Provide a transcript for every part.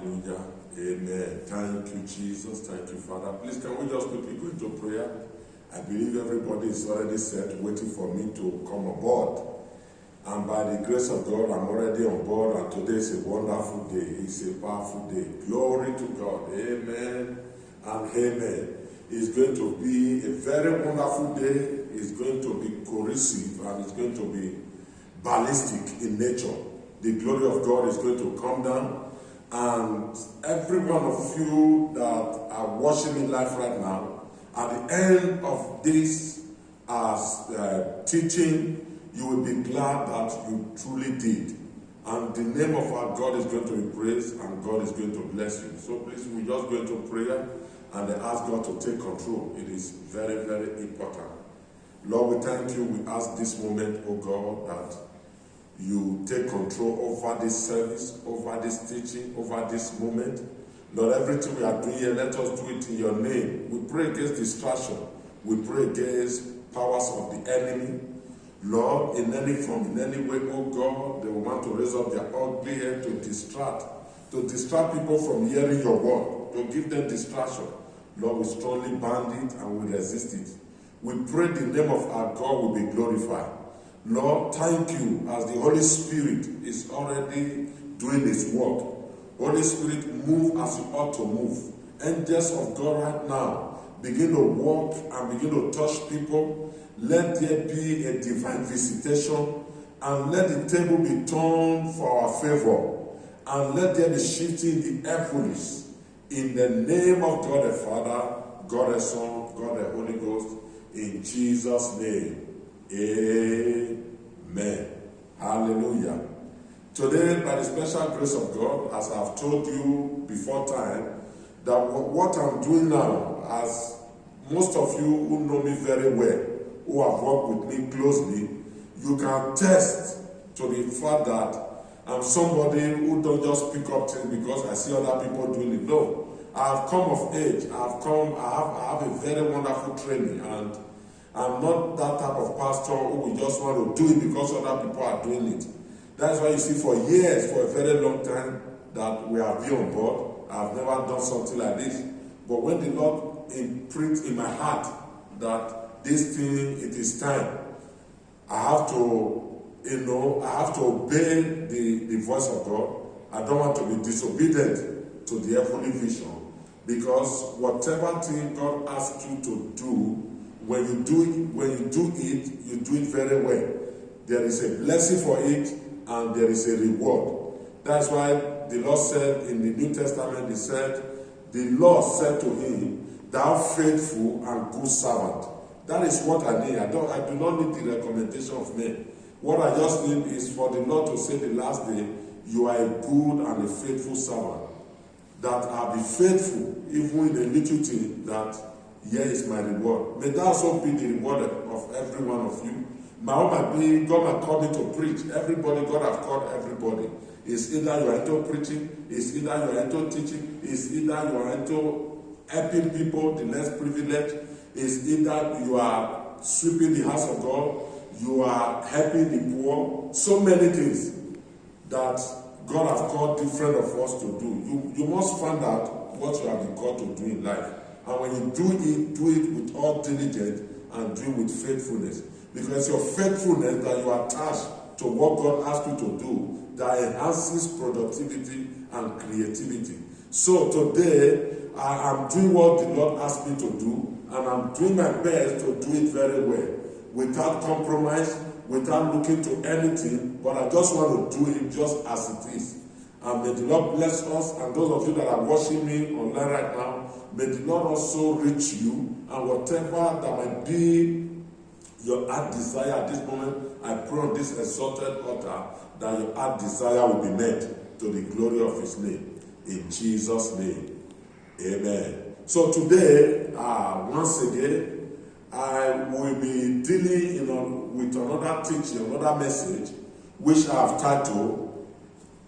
Hallelujah. Amen. Thank you, Jesus. Thank you, Father. Please, can we just quickly go into prayer? I believe everybody is already set, waiting for me to come aboard. And by the grace of God, I'm already on board. And today is a wonderful day. It's a powerful day. Glory to God. Amen and amen. It's going to be a very wonderful day. It's going to be cohesive and it's going to be ballistic in nature. The glory of God is going to come down. And every one of you that are watching me live right now, at the end of this teaching, you will be glad that you truly did. And the name of our God is going to be praised and God is going to bless you. So please, we just go into prayer and ask God to take control. It is very, very important. Lord, we thank you. We ask this moment, oh God, that you take control over this service, over this teaching, over this moment. Lord, everything we are doing here, let us do it in your name. We pray against distraction. We pray against powers of the enemy. Lord, in any form, in any way, oh God, they will want to raise up their ugly head to distract people from hearing your word, to give them distraction. Lord, we strongly ban it and we resist it. We pray the name of our God will be glorified. Lord, thank you as the Holy Spirit is already doing his work. Holy Spirit, move as you ought to move. Angels of God right now, begin to walk and begin to touch people. Let there be a divine visitation and let the table be turned for our favor. And let there be shifting the heavens in the name of God the Father, God the Son, God the Holy Ghost, in Jesus' name. Amen. Hallelujah. Today, by the special grace of God, as I've told you before time, that what I'm doing now, as most of you who know me very well, who have worked with me closely, you can attest to the fact that I'm somebody who don't just pick up things because I see other people doing it. No, I have come of age. I have a very wonderful training, and I'm not that type of pastor who will just want to do it because other people are doing it. That's why you see for years, for a very long time, that we have been on board. I've never done something like this. But when the Lord imprints in my heart that this thing, it is time, I have to, I have to obey the voice of God. I don't want to be disobedient to the heavenly vision. Because whatever thing God asks you to do, when you do it, you do it very well. There is a blessing for it, and there is a reward. That's why the Lord said in the New Testament, he said, the Lord said to him, thou faithful and good servant. That is what I need. I do not need the recommendation of men. What I just need is for the Lord to say the last day, you are a good and a faithful servant. That I'll be faithful, even in the little thing, that here is my reward. May that also be the reward of every one of you. My own might be, God might call me to preach. Everybody, God has called everybody. It's either you are into preaching, it's either you are into teaching, it's either you are into helping people, the less privileged, it's either you are sweeping the house of God, you are helping the poor. So many things that God has called different of us to do. You must find out what you have been called to do in life. And when you do it with all diligence and do it with faithfulness. Because your faithfulness that you attach to what God asked you to do, that enhances productivity and creativity. So today, I am doing what the Lord asked me to do, and I'm doing my best to do it very well, without compromise, without looking to anything, but I just want to do it just as it is. And may the Lord bless us, and those of you that are watching me online right now, may the Lord also reach you, and whatever that might be your heart desire at this moment, I pray on this exalted altar that your heart desire will be met to the glory of his name. In Jesus' name, amen. So today, once again, I will be dealing with another teaching, another message, which I have titled,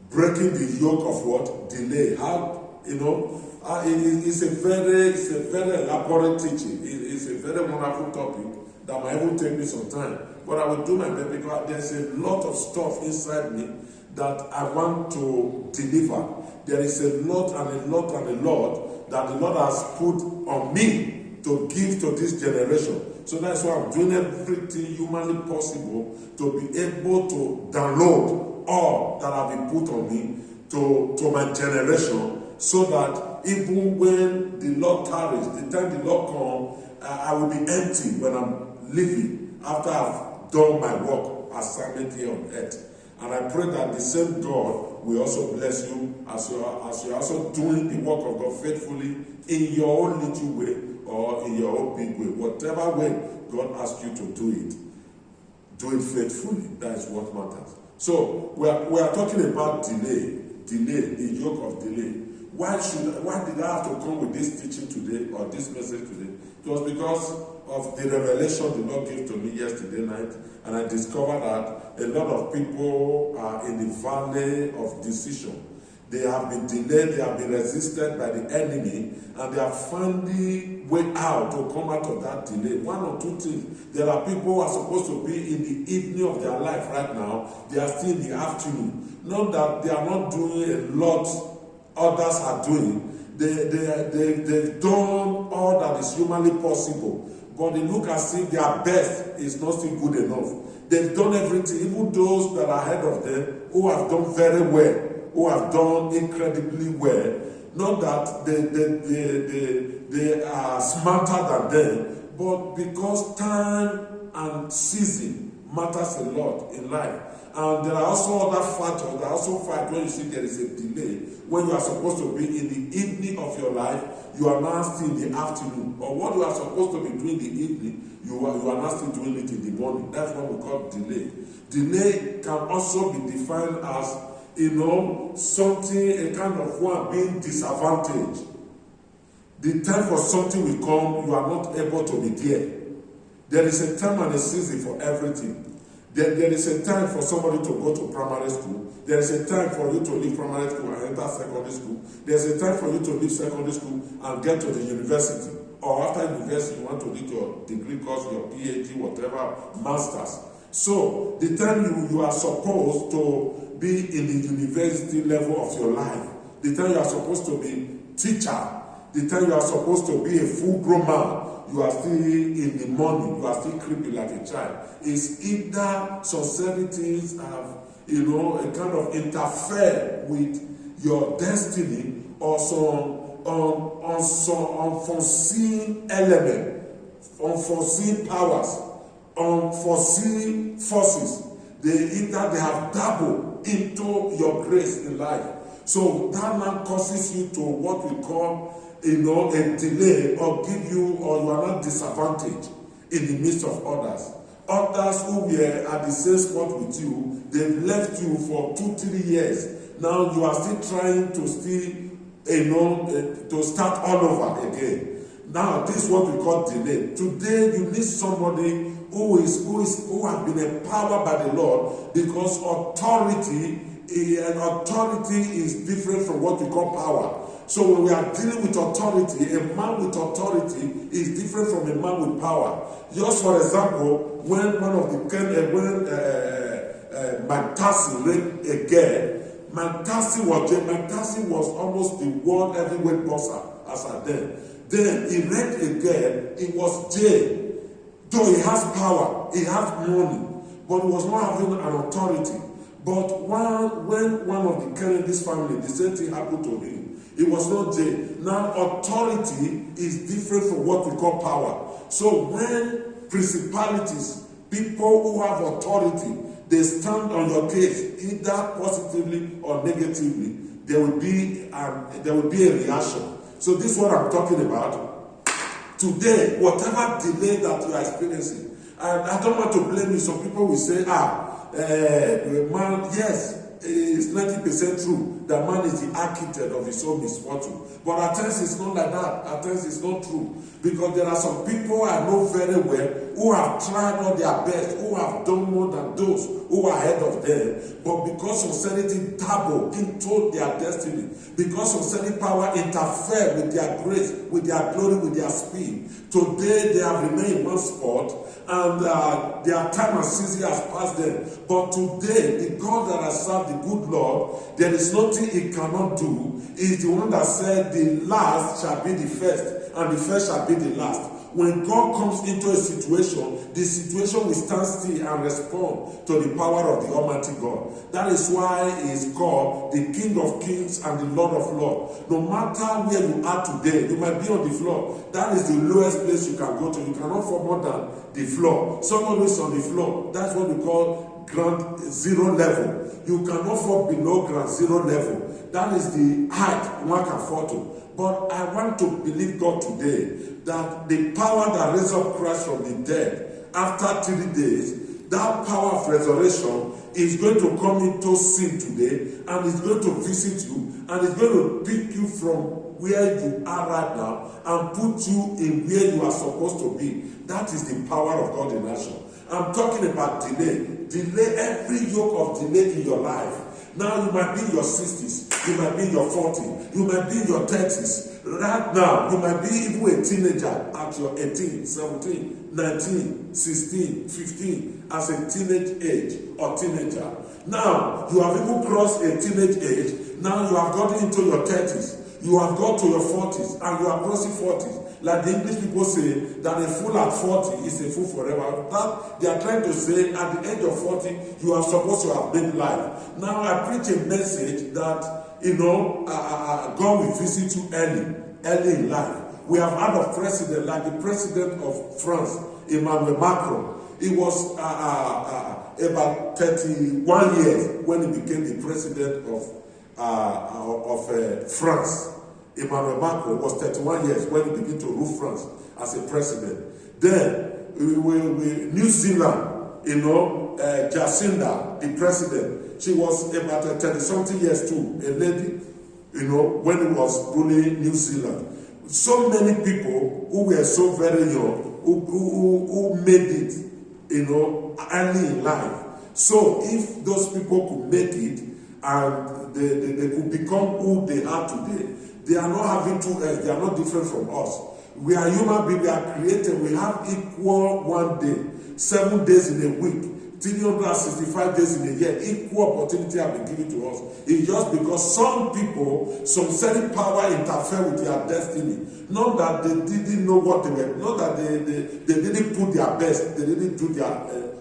Breaking the Yoke of What? Delay. How, it's a very elaborate teaching. It's a very wonderful topic that might even take me some time. But I will do my best because there's a lot of stuff inside me that I want to deliver. There is a lot and a lot and a lot that the Lord has put on me to give to this generation. So that's why I'm doing everything humanly possible to be able to download all that have been put on me to my generation, so that even when the Lord tarries, the time the Lord comes, I will be empty when I'm leaving after I've done my work assignment here on earth. And I pray that the same God will also bless you as you're also doing the work of God faithfully in your own little way or in your own big way. Whatever way God asks you to do it faithfully. That is what matters. So we are talking about delay, the yoke of delay. Why did I have to come with this teaching today or this message today? It was because of the revelation the Lord gave to me yesterday night, and I discovered that a lot of people are in the valley of decision. They have been delayed, they have been resisted by the enemy, and they are finding way out to come out of that delay. One or two things. There are people who are supposed to be in the evening of their life right now. They are still in the afternoon. Not that they are not doing a lot others are doing. They've done all that is humanly possible, but they look as if their best is not still good enough. They've done everything, even those that are ahead of them, who have done very well, who have done incredibly well. Not that they are smarter than them, but because time and season matters a lot in life. And there are also other factors. There are also factors when you see there is a delay. When you are supposed to be in the evening of your life, you are now still in the afternoon. Or what you are supposed to be doing in the evening, you are now still doing it in the morning. That's what we call delay. Delay can also be defined as, something, a kind of one being disadvantaged. The time for something will come, you are not able to be there. There is a time and a season for everything. There is a time for somebody to go to primary school. There is a time for you to leave primary school and enter secondary school. There is a time for you to leave secondary school and get to the university. Or after university, you want to do your degree course, your PhD, whatever, masters. So, the time you are supposed to be in the university level of your life, the time you are supposed to be teacher, the time you are supposed to be a full-grown man, you are still in the morning, you are still creeping like a child. It's either sincerity have, a kind of interfere with your destiny, or some unforeseen element, unforeseen powers, unforeseen forces. They have dabbled into your grace in life. So that man causes you to what we call a delay, or you are not disadvantaged in the midst of others. Others who were at the same spot with you, they've left you for 2-3 years. Now you are still trying to to start all over again. Now this is what we call delay. Today you need somebody who has been empowered by the Lord, because authority is different from what we call power. So when we are dealing with authority, a man with authority is different from a man with power. Just for example, when Mantasi raped a girl, Mantasi was almost the world heavyweight boxer as at then. Then he raped a girl, he was jailed. Though he has power, he has money, but he was not having an authority. But when one of the Kennedy's family, the same thing happened to him. It was not jail. Now authority is different from what we call power. So when principalities, people who have authority, they stand on your case, either positively or negatively, there will be a reaction. So this is what I'm talking about. Today, whatever delay that you are experiencing, and I don't want to blame you. Some people will say, man, yes, it's 90% true. The man is the architect of his own misfortune. But at times it's not like that. At times it's not true. Because there are some people I know very well who have tried all their best, who have done more than those who are ahead of them, but because uncertainty dabble into their destiny, because uncertainty power interfere with their grace, with their glory, with their speed. Today they have remained in one spot, and their time and season has passed them. But today, the God that has served the good Lord, there is nothing he cannot do. He is the one that said the last shall be the first, and the first shall be the last. When God comes into a situation, the situation will stand still and respond to the power of the Almighty God. That is why he is called the King of Kings and the Lord of Lords. No matter where you are today, you might be on the floor. That is the lowest place you can go to. You cannot fall more than the floor. Someone who is on the floor, that's what we call ground zero level. You cannot fall below ground zero level. That is the height one can fall to. But I want to believe God today that the power that raised up Christ from the dead after 3 days, that power of resurrection is going to come into sin today, and is going to visit you, and is going to pick you from where you are right now and put you in where you are supposed to be. That is the power of God in action. I'm talking about delay. Delay, every yoke of delay in your life. Now you might be in your 60s, you might be in your 40s, you might be in your 30s. Right now, you might be even a teenager at your 18, 17, 19, 16, 15, as a teenage age or teenager. Now, you have even crossed a teenage age. Now you have gotten into your 30s. You have got to your 40s, and you are crossing 40s. Like the English people say, that a fool at 40 is a fool forever. That they are trying to say, at the age of 40, you are supposed to have made life. Now I preach a message that, God will visit you early in life. We have had a president, like the president of France, Emmanuel Macron. He was about 31 years when he became the president of France. Emmanuel Macron was 31 years when he began to rule France as a president. Then, New Zealand, Jacinda, the president, she was about 30-something years too, a lady, when he was ruling New Zealand. So many people who were so very young, who made it, early in life. So if those people could make it, and they could become who they are today, they are not having two heads. They are not different from us. We are human beings. We are created. We have equal one day, 7 days in a week, 365 days in a year. Equal opportunity have been given to us. It's just because some people, some certain power interfere with their destiny. Not that they didn't know what they were. Not that they didn't put their best. They didn't do their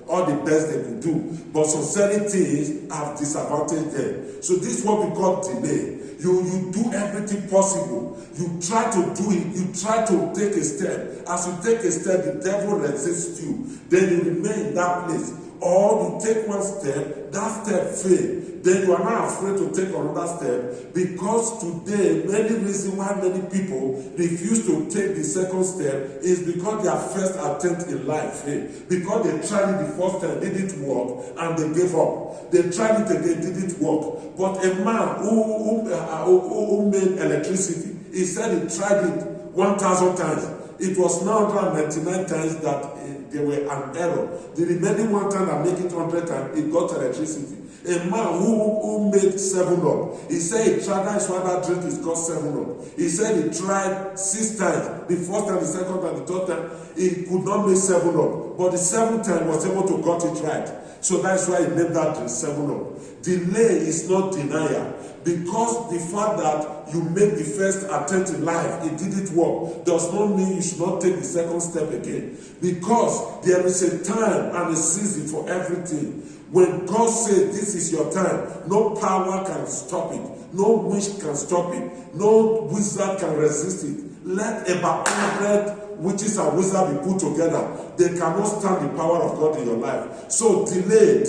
all the best they could do. But some certain things have disadvantaged them. So this is what we call delay. You do everything possible. You try to do it. You try to take a step. As you take a step, the devil resists you. Then you remain in that place. Or you take one step, that step fails. Then you are not afraid to take another step, because today, many reasons why many people refuse to take the second step is because their first attempt in life failed. Because they tried it the first time, didn't work, and they gave up. They tried it again, didn't work. But a man who made electricity, he said he tried it 1,000 times. It was 999 times that there were an error. The remaining one time that make it 100 times, it got electricity. A man who made 7-Up. He said he tried that swallow drink is called 7-Up. He said he tried 6 times. The first time, the second time, the third time, he could not make 7-Up. But the 7th time was able to got it right. So that's why he named that drink 7-Up. Delay is not denial. Because the fact that you make the first attempt in life, it didn't work, does not mean you should not take the second step again. Because there is a time and a season for everything. When God says this is your time, no power can stop it. No witch can stop it. No wizard can resist it. Let about 100 witches and wizards be put together. They cannot stand the power of God in your life. So delay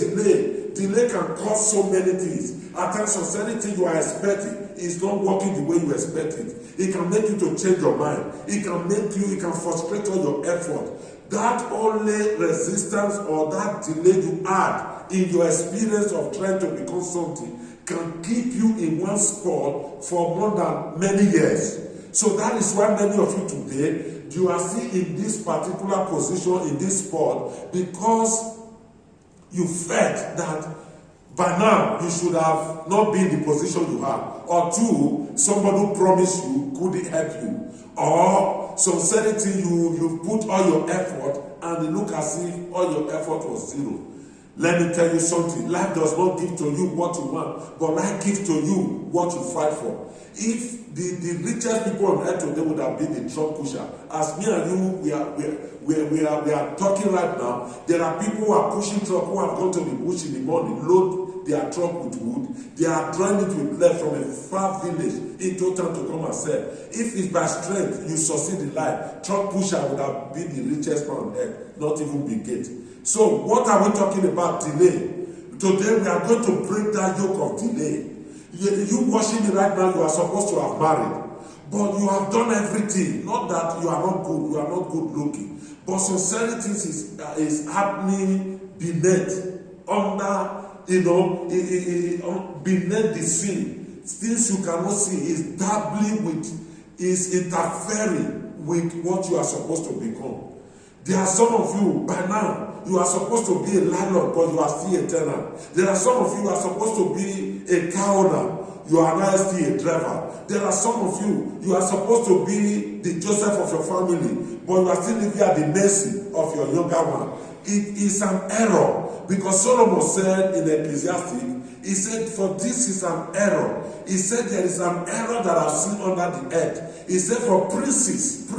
can cause so many things. At times, anything you are expecting is not working the way you expect it. It can make you to change your mind. It can frustrate all your effort. That only resistance or that delay you add in your experience of trying to become something can keep you in one spot for more than many years. So that is why many of you today, you are still in this particular position, in this spot, because you felt that by now you should have not been in the position you are. Or two, somebody who promised you couldn't help you. Or sincerity, you put all your effort and it look as if all your effort was zero. Let me tell you something. Life does not give to you what you want, but life gives to you what you fight for. If the richest people on earth today would have been the truck pusher, as me and you, we are talking right now, there are people who are pushing truck who have gone to the bush in the morning, load their truck with wood, they are drawing it with lead from a far village into town to come and sell. If it's by strength you succeed in life, truck pusher would have been the richest man on earth, not even Bill Gates. So what are we talking about? Delay. Today we are going to break that yoke of delay. You watching me right now, you are supposed to have married, but you have done everything. Not that you are not good, you are not good looking, but sincerity is happening beneath, under, beneath the scene. Things you cannot see is dabbling with, is interfering with what you are supposed to become. There are some of you, by now, you are supposed to be a landlord, but you are still a tenant. There are some of you who are supposed to be a car owner, you are now still a driver. There are some of you, you are supposed to be the Joseph of your family, but you are still living at the mercy of your younger one. It is an error, because Solomon said in Ecclesiastes, he said, for this is an error. He said, there is an error that I've seen under the earth. He said, for princes,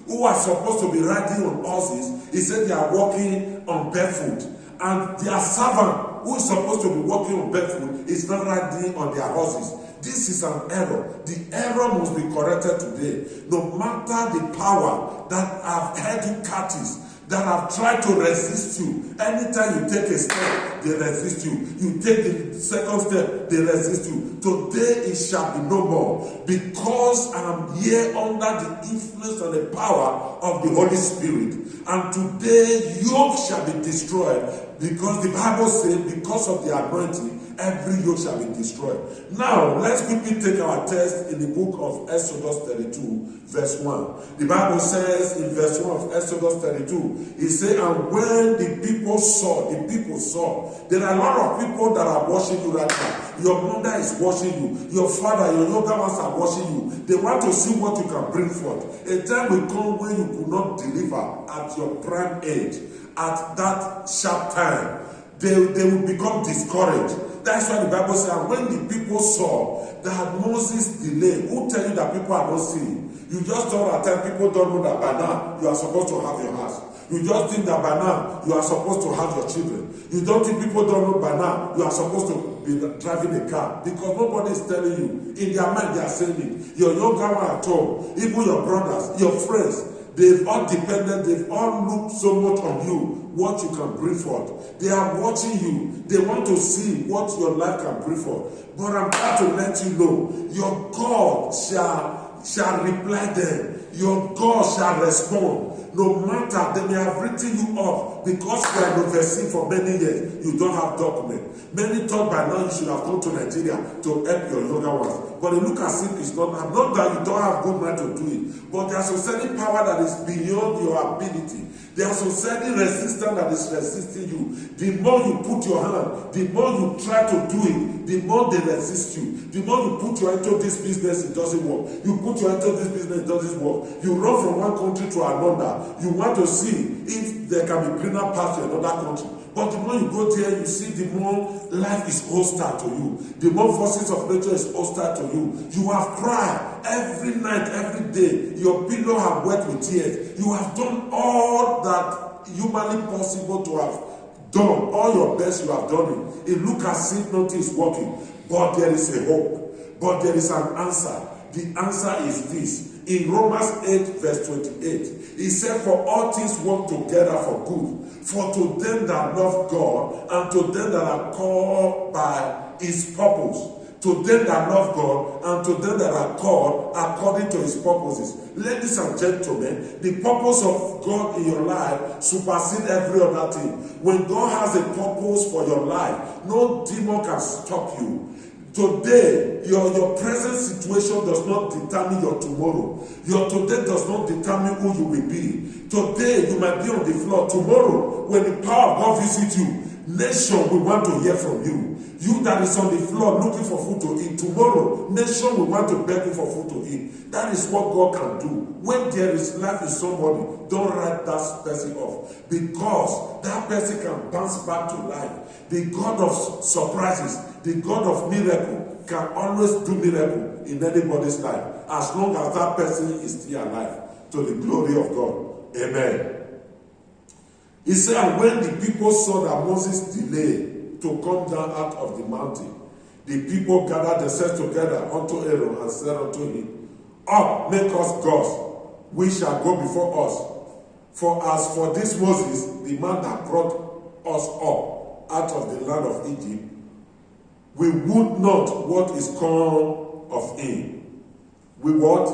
who are supposed to be riding on horses, he said they are walking on barefoot. And their servant, who is supposed to be walking on barefoot, is not riding on their horses. This is an error. The error must be corrected today. No matter the power that have held you captive, that have tried to resist you. Anytime you take a step, they resist you. You take the second step, they resist you. Today it shall be no more, because I am here under the influence and the power of the Holy Spirit. And today yoke shall be destroyed, because the Bible says, because of the anointing, every yoke shall be destroyed. Now, let's quickly take our text in the book of Exodus 32, verse 1. The Bible says in verse 1 of Exodus 32, it says, and when the people saw, there are a lot of people that are watching you right now. Your mother is watching you. Your father, your younger ones are watching you. They want to see what you can bring forth. A time will come when you could not deliver at your prime age, at that sharp time. They will become discouraged. That's why the Bible says, when the people saw that Moses delayed, who tell you that people are not seeing? You just don't attend, people don't know that by now you are supposed to have your house. You just think that by now you are supposed to have your children. You don't think people don't know by now you are supposed to be driving a car, because nobody is telling you. In their mind they are saying it. Your younger one at home, even your brothers, your friends, they've all depended, they've all looked so much on you, what you can bring forth. They are watching you. They want to see what your life can bring forth. But I'm trying to let you know, your God shall reply them. Your God shall respond. No matter, they may have written you off because you are overseas for many years. You don't have documents. Many thought by now you should have come to Nigeria to help your younger ones. But they look as if it's not that you don't have good mind to do it. But there's a certain power that is beyond your ability. There's a certain resistance that is resisting you. The more you put your hand, the more you try to do it, the more they resist you. The more you put your into this business, it doesn't work. You put your into this business, it doesn't work. You run from one country to another. You want to see if there can be greener pasture in another country. But the more you go there, you see the more life is hostile to you. The more forces of nature is hostile to you. You have cried every night, every day. Your pillow have wet with tears. You have done all that humanly possible to have done. All your best you have done it. It looks as if nothing is working. But there is a hope. But there is an answer. The answer is this. In Romans 8 verse 28, he said, for all things work together for good, for to them that love God, and to them that are called by his purpose. To them that love God, and to them that are called according to his purposes. Ladies and gentlemen, the purpose of God in your life supersedes every other thing. When God has a purpose for your life, no demon can stop you. Today, your present situation does not determine your tomorrow. Your today does not determine who you will be. Today, you might be on the floor. Tomorrow, when the power of God visits you, Nation will want to hear from you. You that is on the floor looking for food to eat, tomorrow, nation will want to beg you for food to eat. That is what God can do. When there is life in somebody, don't write that person off, because that person can bounce back to life. The God of surprises, the God of miracle, can always do miracle in anybody's life, as long as that person is still alive, to the glory of God. Amen. He said, when the people saw that Moses delayed to come down out of the mountain, the people gathered themselves together unto Aaron and said unto him, Up, make us gods, we shall go before us. For as for this Moses, the man that brought us up out of the land of Egypt, we would not what is come of him. We what?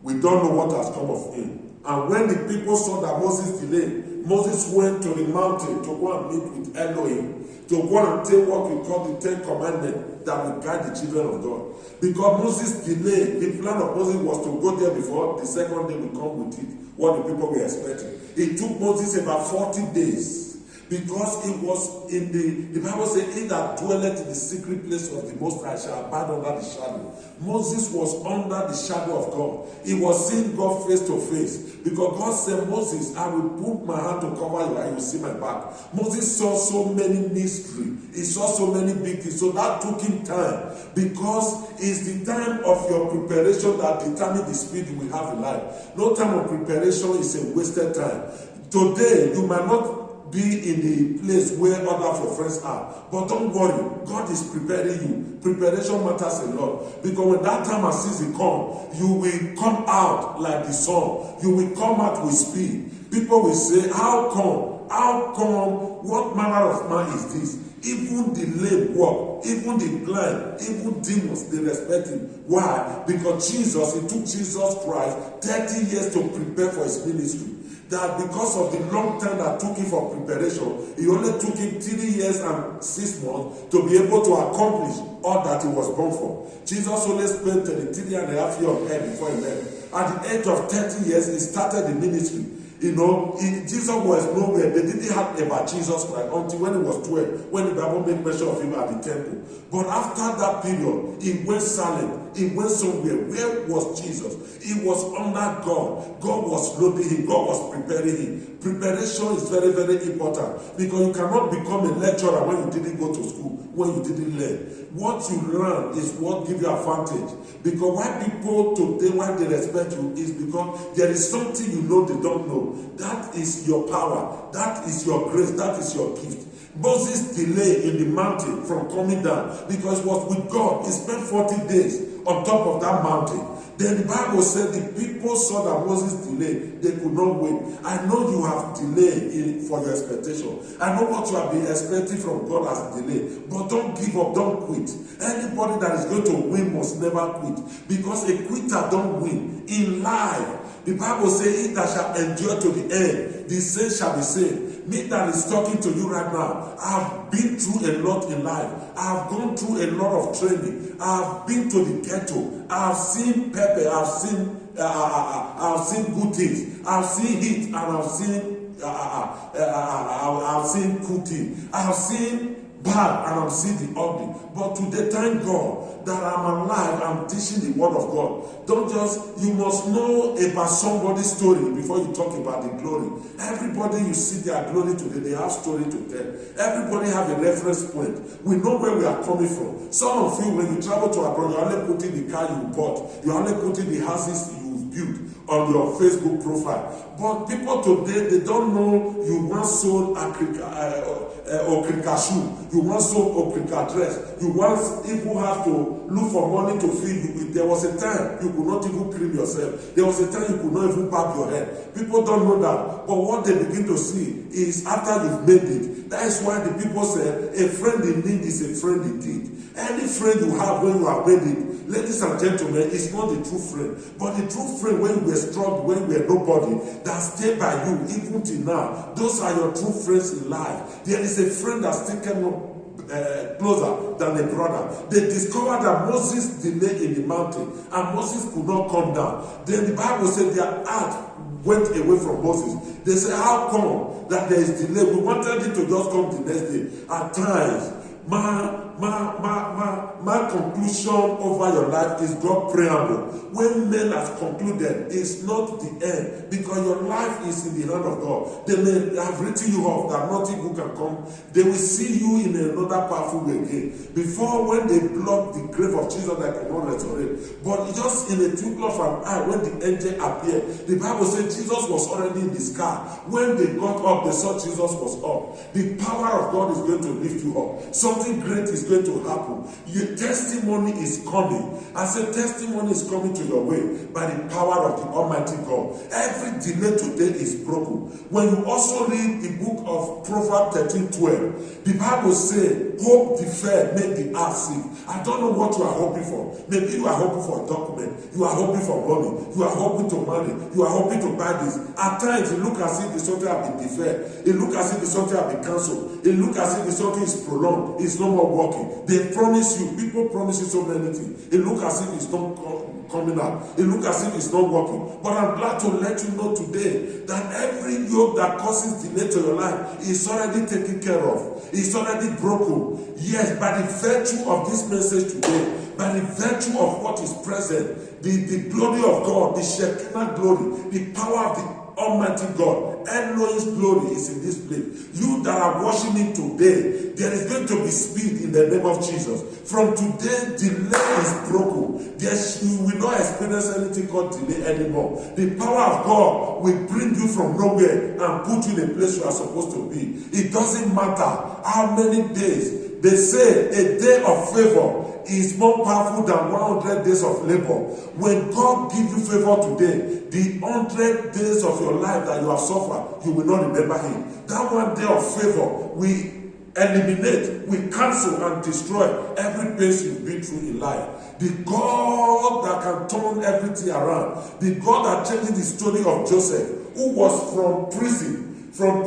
We don't know what has come of him. And when the people saw that Moses delayed, Moses went to the mountain to go and meet with Elohim, to go and take what we call the 10 Commandments that will guide the children of God. Because Moses delayed, the plan of Moses was to go there before the second day will come with it, what the people were expecting. It took Moses about 40 days. Because it was in the Bible says, he that dwelleth in the secret place of the Most High shall abide under the shadow. Moses was under the shadow of God. He was seeing God face to face. Because God said, Moses, I will put my hand to cover you and you will see my back. Moses saw so many mysteries. He saw so many big things. So that took him time. Because it's the time of your preparation that determines the speed you will have in life. No time of preparation is a wasted time. Today, you might not be in the place where other of your friends are. But don't worry, God is preparing you. Preparation matters a lot. Because when that time and season comes, you will come out like the sun. You will come out with speed. People will say, how come? How come? What manner of man is this? Even the lame walk, even the blind, even demons, they respect him. Why? Because Jesus, it took Jesus Christ 30 years to prepare for his ministry. That because of the long time that took him for preparation, it only took him 3 years and 6 months to be able to accomplish all that he was born for. Jesus only spent 33.5 years on earth before he left. At the age of 30 years, he started the ministry. You know, Jesus was nowhere. They didn't have about Jesus Christ until when he was 12, when the Bible made mention of him at the temple. But after that period, he went silent. He went somewhere. Where was Jesus? He was under God. God was loading him. God was preparing him. Preparation is very, very important, because you cannot become a lecturer when you didn't go to school, when you didn't learn. What you learn is what gives you advantage. Because why people today, why they respect you, is because there is something you know they don't know. That is your power. That is your grace. That is your gift. Moses delayed in the mountain from coming down because it was with God. He spent 40 days on top of that mountain. Then the Bible said the people saw that Moses delayed. They could not wait. I know you have delayed for your expectation. I know what you have been expecting from God as delay. But don't give up. Don't quit. Anybody that is going to win must never quit. Because a quitter don't win. In life, the Bible says, he that shall endure to the end, the saints shall be saved. Me that is talking to you right now, I have been through a lot in life. I have gone through a lot of training. I have been to the ghetto. I have seen pepper. I have seen good things. I have seen heat, and I have seen good things. I have seen bad, and I'm seeing the ugly. But today, thank God that I'm alive. I'm teaching the word of God. You must know about somebody's story before you talk about the glory. Everybody you see their glory today, they have story to tell. Everybody have a reference point. We know where we are coming from. Some of you, when you travel to abroad, you're only putting the car you bought. You're only putting the houses you've built on your Facebook profile. But people today, they don't know you once sold okrika shoe. You once sold okrika dress. You once even have to look for money to feed you. There was a time you could not even clean yourself. There was a time you could not even barb your head. People don't know that. But what they begin to see is after you've made it. That is why the people say a friend in need is a friend indeed. Any friend you have when you have made it, ladies and gentlemen, is not the true friend. But the true friend, when you were strong, when you were nobody, that stay by you even till now. Those are your true friends in life. There is a friend that still closer than a brother. They discovered that Moses delayed in the mountain and Moses could not come down. Then the Bible said their heart went away from Moses. They said, how come that there is delay? We wanted it to just come the next day. At times, my conclusion over your life is God's preamble. When men has concluded, it's not the end, because your life is in the hand of God. They may have written you off that nothing good can come. They will see you in another powerful way again. Before, when they blocked the grave of Jesus, that cannot resurrect. But just in a twinkle of an eye, when the angel appeared, the Bible said Jesus was already in the sky. When they got up, they saw Jesus was up. The power of God is going to lift you up. Something great is going to happen. Your testimony is coming. I said testimony is coming to your way by the power of the Almighty God. Every delay today is broken. When you also read the book of Proverbs 13:12, the Bible says, hope deferred make the heart sick. I don't know what you are hoping for. Maybe you are hoping for a document. You are hoping for money. You are hoping to marry. You are hoping to buy this. At times, it looks as if the something has been deferred. It looks as if the something has been cancelled. It looks as if the something is prolonged. It's no more working. They promise you. People promise you so many things. It looks as if it's not coming out. It looks as if it's not working. But I'm glad to let you know today that every yoke that causes delay to your life is already taken care of. It's already broken. Yes, by the virtue of this message today, by the virtue of what is present, the glory of God, the Shekinah glory, the power of the Almighty God, Elohim's glory is in this place. You that are watching it today, there is going to be speed in the name of Jesus. From today, delay is broken. You will not experience anything called delay anymore. The power of God will bring you from nowhere and put you in a place you are supposed to be. It doesn't matter how many days. They say a day of favor is more powerful than 100 days of labor. When God gives you favor today, the 100 days of your life that you have suffered, you will not remember him. That 1 day of favor we eliminate, we cancel and destroy every pain you've been through in life. The God that can turn everything around, the God that changed the story of Joseph, who was from prison, from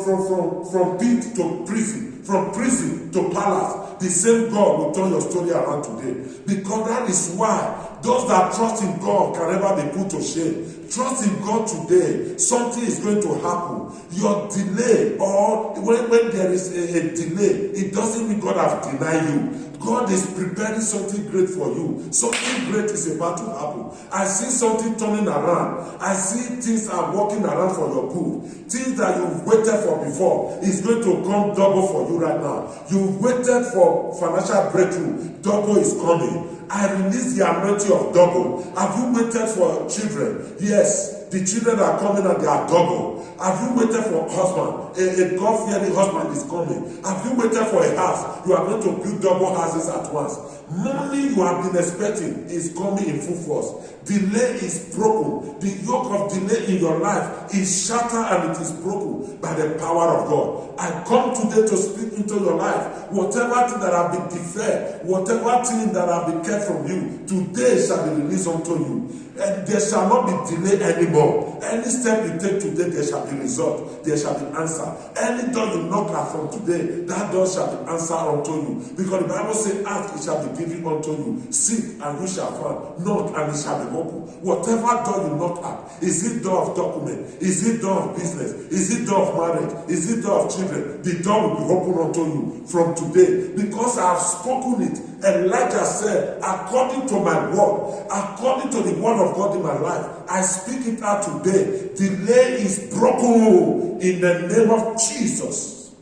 pit to prison, from prison to palace. The same God will turn your story around today. Because that is why those that trust in God can never be put to shame. Trust in God today. Something is going to happen. Your delay, or when there is a delay, it doesn't mean God has denied you. God is preparing something great for you. Something great is about to happen. I see something turning around. I see things are working around for your good. Things that you've waited for before is going to come double for you right now. You've waited for financial breakthrough. Double is coming. I release the anointing of double. Have you waited for children? Yes, the children are coming and they are double. Have you waited for a husband? A God-fearing husband is coming. Have you waited for a house? You are going to build double houses at once. Money you have been expecting is coming in full force. Delay is broken. The yoke of delay in your life is shattered and it is broken by the power of God. I come today to speak into your life. Whatever thing that have been deferred, whatever thing that have been kept from you, today shall be released unto you. And there shall not be delay anymore. Any step you take today, there shall be result. There shall be answer. Any door you knock at from today, that door shall be answered unto you. Because the Bible says, ask, it shall be given unto you. Seek, and you shall find. Knock, and it shall be open. Whatever door you knock at, is it door of document? Is it door of business? Is it door of marriage? Is it door of children? The door will be open unto you from today. Because I have spoken it. Elijah said, according to my word, according to the word of God in my life, I speak it out today. Delay is broken in the name of Jesus.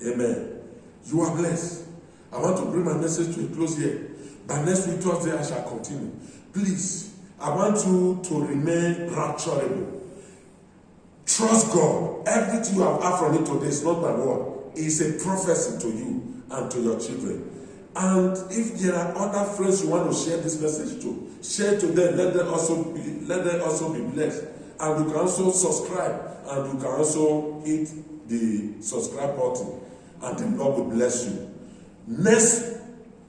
Amen. You are blessed. I want to bring my message to a close here. By next week, Thursday, I shall continue. Please, I want you to remain rapturable. Trust God. Everything you have heard from me today is not my word. It's a prophecy to you and to your children. And if there are other friends you want to share this message to, share to them. Let them also be blessed. And you can also subscribe, and you can also hit the subscribe button, and the Lord will bless you. Next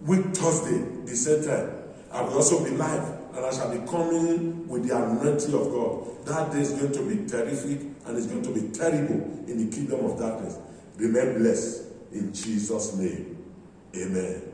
week, Thursday, the same time, I will also be live, and I shall be coming with the anointing of God. That day is going to be terrific, and it's going to be terrible in the kingdom of darkness. Remain blessed in Jesus' name. Amen.